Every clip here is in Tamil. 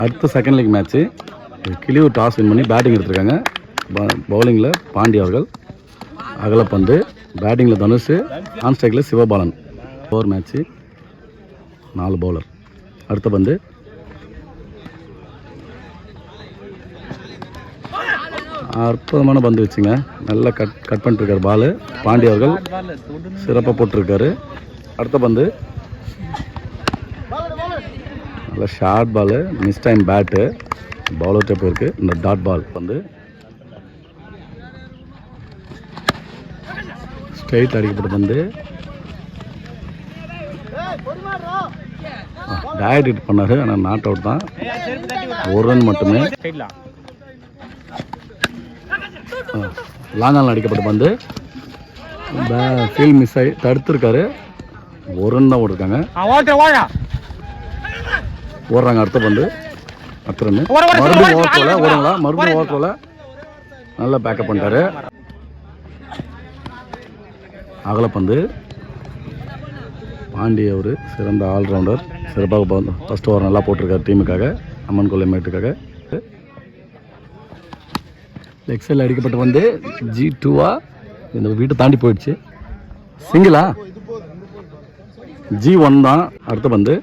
அடுத்த செகண்ட் லீக் மேட்ச்சு கிளியூர் டாஸ் வின் பண்ணி பேட்டிங் எடுத்திருக்காங்க. பவுலிங்கில் பாண்டி அவர்கள், அகலப்பந்து, பேட்டிங்கில் தனுஷ், ஆன் ஸ்ட்ரைக்கில் சிவபாலன். Over match 4 bowler. அடுத்த பந்து அற்புதமான பந்து வச்சுங்க, நல்லா கட் பண்ணிட்டுருக்காரு பாலு. பாண்டி அவர்கள் சிறப்பாக போட்டிருக்காரு. அடுத்த பந்து நல்ல short ball, mistime bat, பவுலர்கிட்ட போயிருக்கு. இந்த டாட் பால் வந்து ஸ்ட்ரைட் அடிக்கப்பட்ட பந்து டயட் ஹிட் பண்ணாரு, ஆனால் நாட் அவுட் தான். 1 ரன் மட்டுமே. லாங்கால் அடிக்கப்பட்ட பந்து ஃபீல்ட் மிஸ் ஆகி தடுத்துருக்காரு. 1 ரன் தான் ஓடிருக்காங்க. ஓடுறாங்க. அடுத்த பந்து அடுத்த ரன்னு. மறுபடியும் ஓவர் போல ஓடுங்களா, மறுபடியும் ஓவர் போல நல்லா பேக்கப் பண்ணிட்டாரு. அகலப்பந்து பாண்டி அவர் சிறந்த ஆல்ரவுண்டர், சிறப்பாக ஃபர்ஸ்ட் ஓவர் நல்லா போட்டிருக்காரு டீமுக்காக, அம்மன் கொள்ளை மேட்டுக்காக. எக்ஸல் அடிக்கப்பட்ட வந்து G2 இந்த வீட்டை தாண்டி போயிடுச்சு. சிங்கிளா G1 தான். அடுத்த பந்து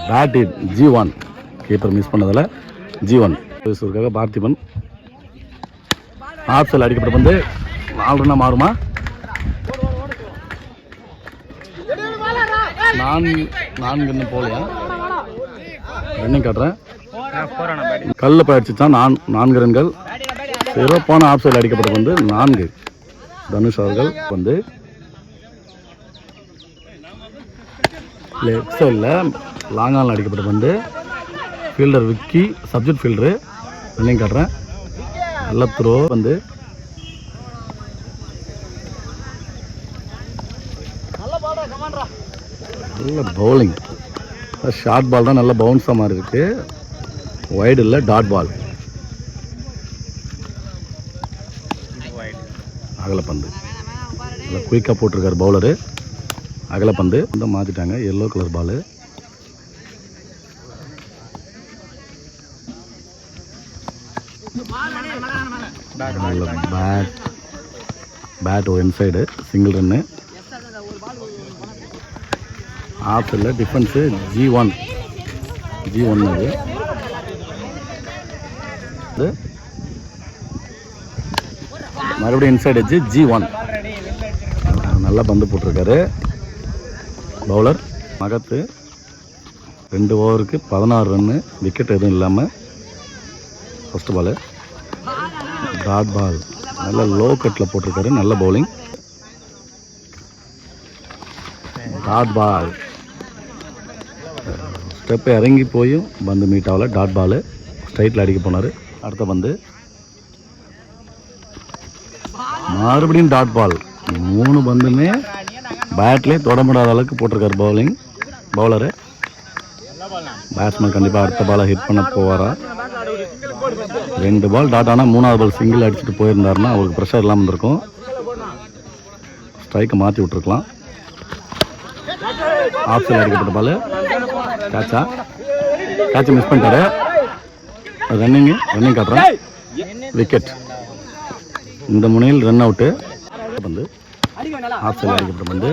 பேட் G1, கீப்பர் மிஸ் பண்ணதில் G1 பார்த்திபன். ஆப்சல் அடிக்கப்பட்ட பந்து 4 ரன்னா மாறுமா? 4 இன்னும் போலையா? ரன்னிங் காட்டுறேன். கல்ல பயிற்சி தான் 4 ரன்கள். சிறப்பான ஆஃப் சைடு அடிக்கப்பட்ட வந்து 4. தனுஷ் அவர்கள் வந்து லெஃப்ட் சைடில் லாங்கால் அடிக்கப்பட்ட வந்து fielder Vicky, subject fielder. Running காட்டுறேன். நல்ல த்ரோ வந்து நல்ல பவுலிங். ஷார்ட் பால் தான் நல்ல பவுன்ஸாக மாதிரி இருக்கு. வைடு இல்லை, டாட் பால். அகலப்பந்து நல்லா குயிக்காக போட்டிருக்காரு பவுலரு. அகலப்பந்து வந்து மாற்றிட்டாங்க, எல்லோ கலர் பால். பேட் ஒரு இன்சைடு, சிங்கிள் ரன்னு. ஆஃப் இல்லை, டிஃபென்ஸு G1 அது மறுபடியும் இன்சைடு வச்சு G1. நல்லா பந்து போட்டிருக்காரு பவுலர். மகத்து 2 ஓவருக்கு 16 ரன்னு, விக்கெட் எதுவும் இல்லாமல். ஃபர்ஸ்ட் பாலு டாட் பால், நல்ல லோ கட்டில் போட்டிருக்காரு. நல்ல பவுலிங். டாட் பால் ஸ்டெப்பை இறங்கி போயும் பந்து மீட் ஆகல. டாட் பால் ஸ்ட்ரைட்டில் அடிக்க போனார். அடுத்த பந்து மறுபடியும் டாட் பால். 3 பந்துமே பேட்லேயே தொட முடியாத அளவுக்கு போட்டிருக்காரு பவுலரு. பேட்ஸ்மேன் கண்டிப்பாக அடுத்த பாலை ஹிட் பண்ண போவாரா? 2 பால் டாட் ஆனால் 3ஆவது பால் சிங்கிள் அடிச்சுட்டு போயிருந்தாருன்னா அவருக்கு ப்ரெஷர் இல்லாமல் இருந்திருக்கும். ஸ்ட்ரைக்கை மாற்றி விட்டுருக்கலாம். ஆஃப் சைடு அடிக்கப்பட்ட பால் கேட்சை மிஸ் பண்ணிட்டாரு. ரன்னிங் காட்டுறேன். விக்கெட். இந்த முனையில் ரன் அவுட்டு. பந்து ஆஃப் சைடு அடிக்கப்பட்ட பந்து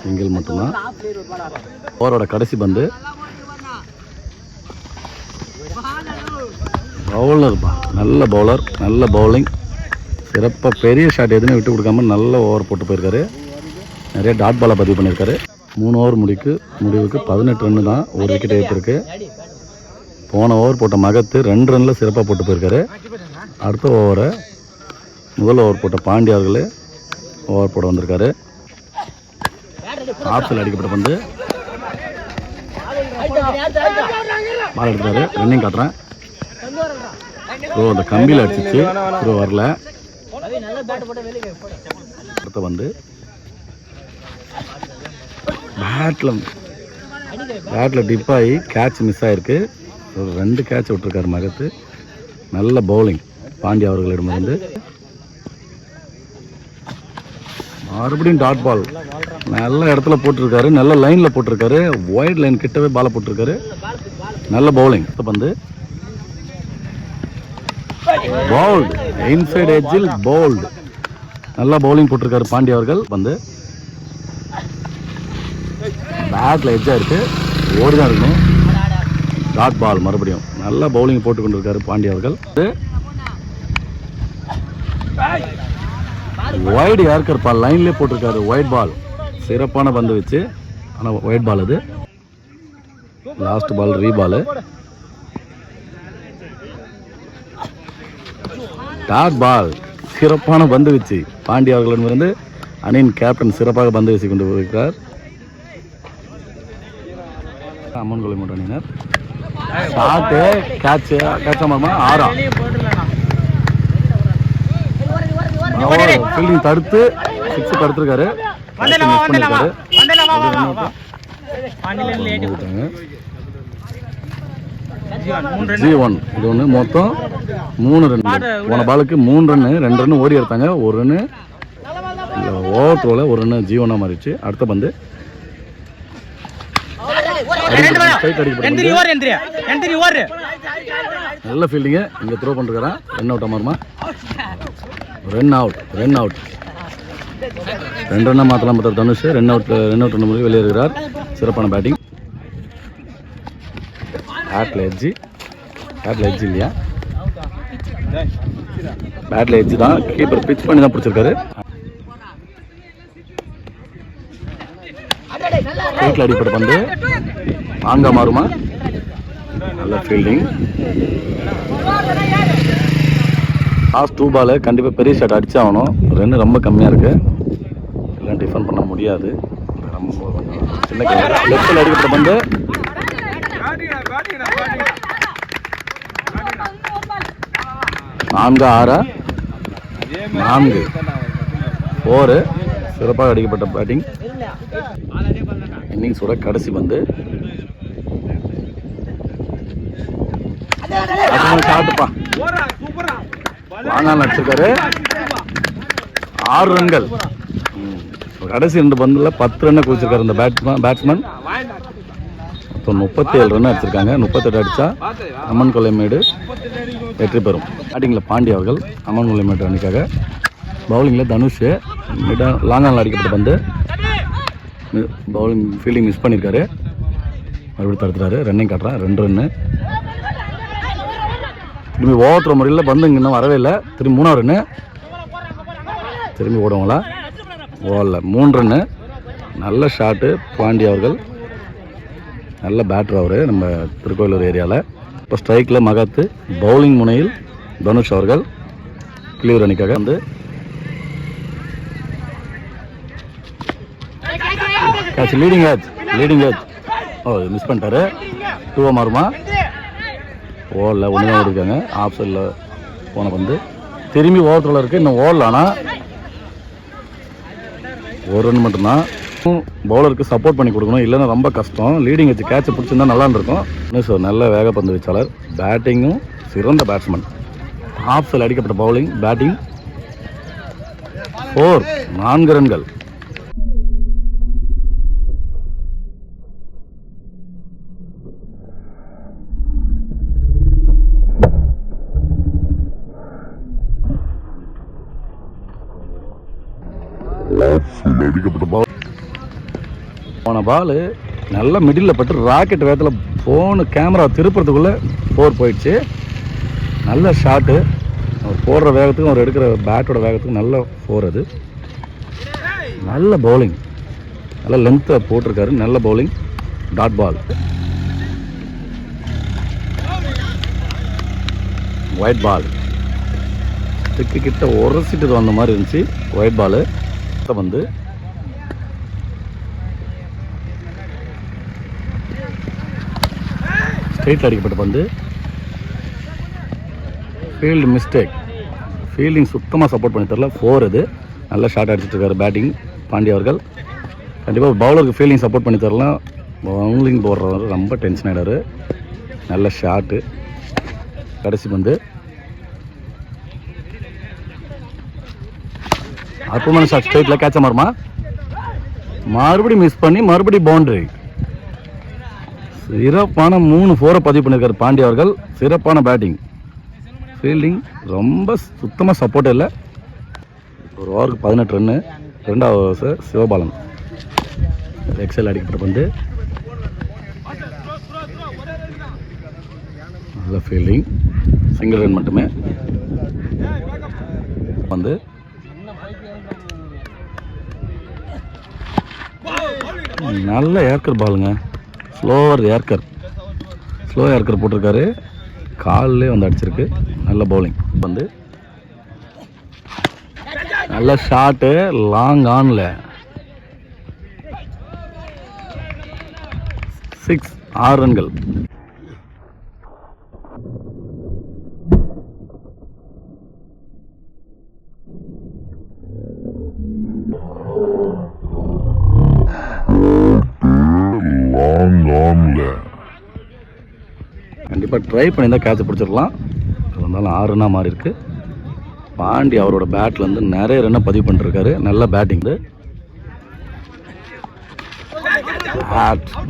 சிங்கிள் மட்டும்தான். ஓவரோட கடைசி பந்து பவுலர், நல்ல பவுலர், நல்ல பவுலிங். சிறப்பாக பெரிய ஷாட் எதுவுமே விட்டு கொடுக்காம நல்ல ஓவர் போட்டு போயிருக்காரு. நிறைய டாட் பாலை பதிவு பண்ணியிருக்காரு. 3 ஓவர் முடிவுக்கு 18 ரன்னு தான். 1 விக்கெட் எடுத்திருக்கு. போன ஓவர் போட்ட மகத்து 2 ரன்னில் சிறப்பாக போட்டு போயிருக்காரு. அடுத்த ஓவரை முதல் ஓவர் போட்ட பாண்டி அவர்களே ஓவர் போட வந்திருக்காரு. ஆப்ஸில் அடிக்கப்பட்ட பந்து பால் எடுத்தாரு. ரன்னிங் காட்டுறேன். அந்த கம்பியில் அடிச்சிச்சு, வரல. அடுத்த வந்து பேட்டில் டிப் ஆகி கேட்ச் மிஸ் ஆகிருக்கு. 2 கேட்ச் விட்டுருக்காரு மகத்து. நல்ல பவுலிங் பாண்டி அவர்களிடமிருந்து. மறுபடியும் டாட் பால் நல்ல இடத்துல போட்டிருக்காரு, நல்ல லைனில் போட்டிருக்காரு, ஒயிட் லைன் கிட்டவே பாலை போட்டிருக்காரு. நல்ல பவுலிங். பந்து பவுல்டு, இன்சைட் எட்ஜில் பவுல்டு. நல்லா பவுலிங் போட்டிருக்காரு பாண்டி அவர்கள். வந்து பேட்ல எட்ஜா இருக்கு, ஓடிதான் இருக்கணும். டாட் பால் மறுபடியும் நல்லா பவுலிங் போட்டு கொண்டிருக்காரு பாண்டி அவர்கள். ஒயிட் யார்கர் பால் லைன்லேயே போட்டிருக்காரு, ஒயிட் பால். சிறப்பான பந்து வச்சு, ஆனால் ஒயிட் பால் அது. Last ball ரீபால். டாட் பால் சிறப்பான பந்து வச்சு பாண்டி அவர்களிடமிருந்து அணியின் கேப்டன் சிறப்பாக பந்து வீசி கொண்டு இருக்கிறார். அம்மன் கோயில் அணியினர் ஷாட்டு கேட்ச் மாமா 6 ஃபீல்டிங் தடுத்து 6 தடுத்துருக்காரு. G1 இது ஒன்று மொத்தம் 3 ரன். போன பாலுக்கு 3 ரன்னு, 2 ரன்னு ஓடி எடுத்தாங்க. 1 ரன்னு ஓவர் த்ரோவில் 1 ரன்னு G1 மாறிடுச்சு. அடுத்த பந்து நல்ல ஃபீல்டிங்கு இங்கே த்ரோ பண்ணிருக்காரன். ரன் அவுட் மாறுமா? ரன் அவுட் 2 ரன்னா மாற்றலாம் பார்த்தார் தனுஷ். ரன் அவுட் ரன் வெளியேறுகிறார். சிறப்பான பேட்டிங். பேட்டில் எட்ஜி இல்லையா? பேட்டில் எட்ஜி தான். கீப்பர் பிச் பண்ணி தான் பிடிச்சிருக்காரு. வீட்டில் அடிப்பட்ட பந்து நான்கா மாறுமா? நல்ல ஃபீல்டிங். லாஸ்ட் 2 பால் கண்டிப்பாக பெரிய ஷாட் அடிச்சாகணும். ரன்னு ரொம்ப கம்மியாக இருக்கு, எல்லாம் டிஃபன் பண்ண முடியாது. ரொம்ப சின்ன லெஃப்டில் அடிக்கப்பட்ட பந்து 4 4 சிறப்பாக அடிக்கப்பட்ட பேட்டிங். இன்னிங்ஸோட கடைசி பந்து ஷாட்டுப்பா வாங்க அடிச்சிருக்காரு. 6 ரன்கள். கடைசி 2 பந்துல 10 ரன்னை குவிச்சிருக்காரு இந்த பேட்ஸ்மேன். மொத்தம் 37 ரன் அடிச்சிருக்காங்க. 38 அடிச்சா அம்மன் கொல்லைமேடு வெற்றி பெறும். பேட்டிங்கில் பாண்டி அவர்கள் அம்மன் கொல்லைமேடு அணிக்காக. பவுலிங்கில் தனுஷ் லாங்கானில் அடிக்கப்பட்ட பந்து பவுலிங் ஃபீல்டிங் மிஸ் பண்ணியிருக்காரு. மறுபடியும் தடுத்துறாரு. ரன்னிங் காட்டுறான். 2 ரன்னு. திரும்பி ஓவத்துற முறையில் பந்து இங்கே இன்னும் வரவே இல்லை. திரும்பி 3ஆவது ரன்னு. திரும்பி ஓடுவாங்களா? ஓடல. 3 ரன்னு. நல்ல ஷாட்டு பாண்டி அவர்கள். நல்ல பேட்டர் அவர் நம்ம திருக்கோயிலூர் ஏரியாவில். இப்போ ஸ்ட்ரைக்கில் மகாத்து, பவுலிங் முனையில் தனுஷ் அவர்கள் கிளியூர் அணிக்காக. வந்து லீடிங் ஏஜ் மிஸ் பண்ணிட்டாரு. 2 மாறுமா? ஓடல. 1 தான் இருக்காங்க. ஆஃப் சைடில் போன பந்து திரும்பி ஓவத்தில் இருக்குது. இன்னும் ஓடல. ஆனால் 1 ரன் மட்டும்தான். பவுலருக்கு சப்போர்ட் பண்ணி கொடுக்கணும், இல்லைன்னா ரொம்ப கஷ்டம். லீடிங் வச்சு கேட்சை பிடிச்சிருந்தா நல்லா இருக்கும். ஸோ நல்ல வேகப்பந்து வீச்சாளர், பேட்டிங்கும் சிறந்த பேட்ஸ்மேன். ஆஃப் சைடில் அடிக்கப்பட்ட பவுலிங், பேட்டிங் 4 ரன்கள். போன பால் நல்ல மிடில் பட்டு ராக்கெட் வேகத்தில் ஃபோனு கேமரா திருப்புறதுக்குள்ளே 4 போயிடுச்சு. நல்ல ஷாட்டு. அவர் போடுற வேகத்துக்கும் அவர் எடுக்கிற பேட்டோட வேகத்துக்கும் நல்ல 4 அது. நல்ல பவுலிங், நல்ல லென்த்தை போட்டிருக்காரு. நல்ல bowling. Dot ball. White ball கிட்ட உரசிட்டு வந்த மாதிரி இருந்துச்சு. ஒயிட் பால் வந்து ஸ்ட்ரெயிட் அடிக்கப்பட்ட பந்து. Field mistake. ஃபீல்டிங் சுத்தமாக சப்போர்ட் பண்ணி தரல. 4 இது. நல்ல ஷாட் அடிச்சுட்டு இருக்காரு பேட்டிங் பாண்டி அவர்கள். கண்டிப்பாக பவுலருக்கு ஃபீல்டிங் சப்போர்ட் பண்ணி தரலாம். பவுலிங் போடுறவர் ரொம்ப டென்ஷன் ஆகிடாரு. நல்ல ஷாட்டு. கடைசி பந்து அற்புதமான ஷாட், ஸ்ட்ரைட்டில் கேட்ச மாறுமா, மறுபடியும் மிஸ் பண்ணி மறுபடியும் பவுண்டரி. சிறப்பான 3 4 பதிவு பண்ணியிருக்காரு பாண்டி அவர்கள். சிறப்பான பேட்டிங், ஃபீல்டிங் ரொம்ப சுத்தமாக சப்போர்ட் இல்லை. ஒரு ஓவருக்கு 18 ரன்னு. 2வது ஓவர் சிவபாலன் எக்ஸல் அடிக்கப்பட்ட பந்து, நல்ல ஃபீல்டிங், சிங்கிள் ரன் மட்டுமே. வந்து நல்ல ஏர்க்கர் பாலுங்க, ஸ்லோவர் ஏர்க்கர், ஸ்லோ ஏர்க்கர் போட்டிருக்காரு, காலிலே வந்து அடிச்சிருக்கு. நல்ல பவுலிங். வந்து நல்ல ஷாட்டு, லாங் ஆன்ல 6 ரன்கள். கண்டிப்பாக ட்ரை பண்ணி தான் கேட்ச் பிடிச்சிடலாம். இருந்தாலும் 6 ரன்னாக மாறி இருக்கு. பாண்டி அவரோட பேட்லேருந்து நிறைய ரன்னை பதிவு பண்ணிருக்காரு. நல்ல பேட்டிங்.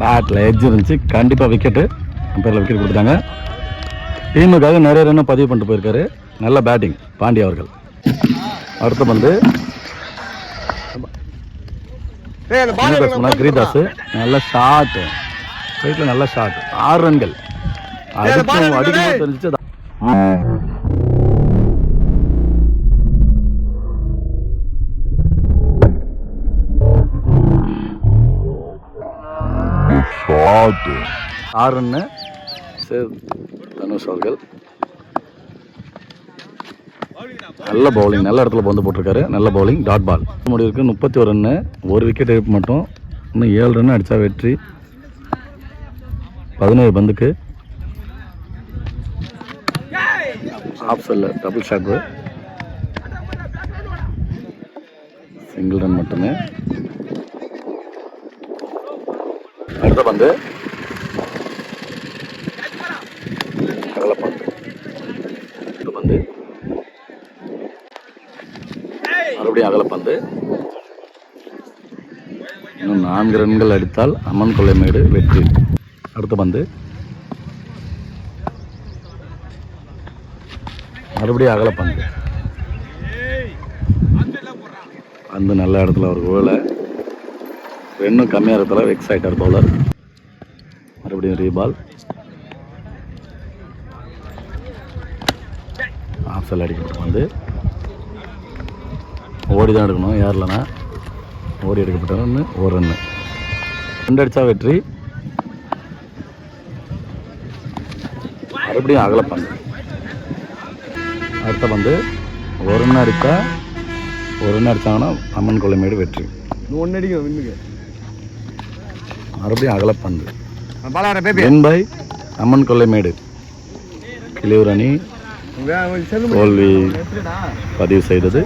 பேட்டில் எட்ஜ் இருந்துச்சு, கண்டிப்பாக விக்கெட்டு. பேரில் விக்கெட் கொடுத்துட்டாங்க. டீமுக்காக நிறைய ரன்னை பதிவு பண்ணிட்டு போயிருக்காரு. நல்ல பேட்டிங் பாண்டி அவர்கள். அடுத்த பந்து கிரிதாஸ், நல்ல ஷாட், ரைட்டில் நல்ல ஷாட், 6 ரன்கள். அடிக்கும் தெரிஞ்சிச்சு. ஆறுன்னு தனுஷ் அவர்கள் நல்ல பவுலிங், நல்ல இடத்துல பந்து போட்டிருக்காரு. நல்ல பவுலிங், டாட் பால். முடிவுக்கு 31 ரன்னு, 1 விக்கெட் எழுப்பு மட்டும். இன்னும் 7 ரன் அடித்தா வெற்றி. 17 பந்துக்கு ஆஃப் செல்ல டபுள் ஷாட், சிங்கிள் ரன் மட்டுமே. அடுத்த பந்து அகலப்பந்து. பந்து மறுபடியும் அகலப்பந்து. இன்னும் 4 ரன்கள் அடித்தால் அம்மன் கொள்ளைமேடு வெற்றி. அடுத்த பந்து மறுபடியும் அகலப்பந்து. பந்து நல்ல இடத்துல ஒரு கோலை, இன்னும் கம்மியாக இடத்துல வெக்ஸ் ஆகிட்டார் பவுலர். மறுபடியும் ரீபால், ஆஃப் செல் அடிக்கப்பட்ட வந்து ஓடி தான் எடுக்கணும். யாரில்லைனா ஓடி எடுக்கப்பட்ட ரன்னு 1 ரன்னு. 2 அடித்தா வெற்றி. மறுபடியும் அகலப்பந்து. அடுத்த பந்து 1 ரன் அடித்தா, 1 ரன் அடித்தாங்கன்னா அம்மன் கொள்ளைமேடு வெற்றி. 1 அடிக்கும் வின்னுக்கு. மறுபடியும் அகலப்பந்து. பை அம்மன் கொள்ளைமேடு. கிளியூர் அணி தோல்வி பதிவு செய்தது.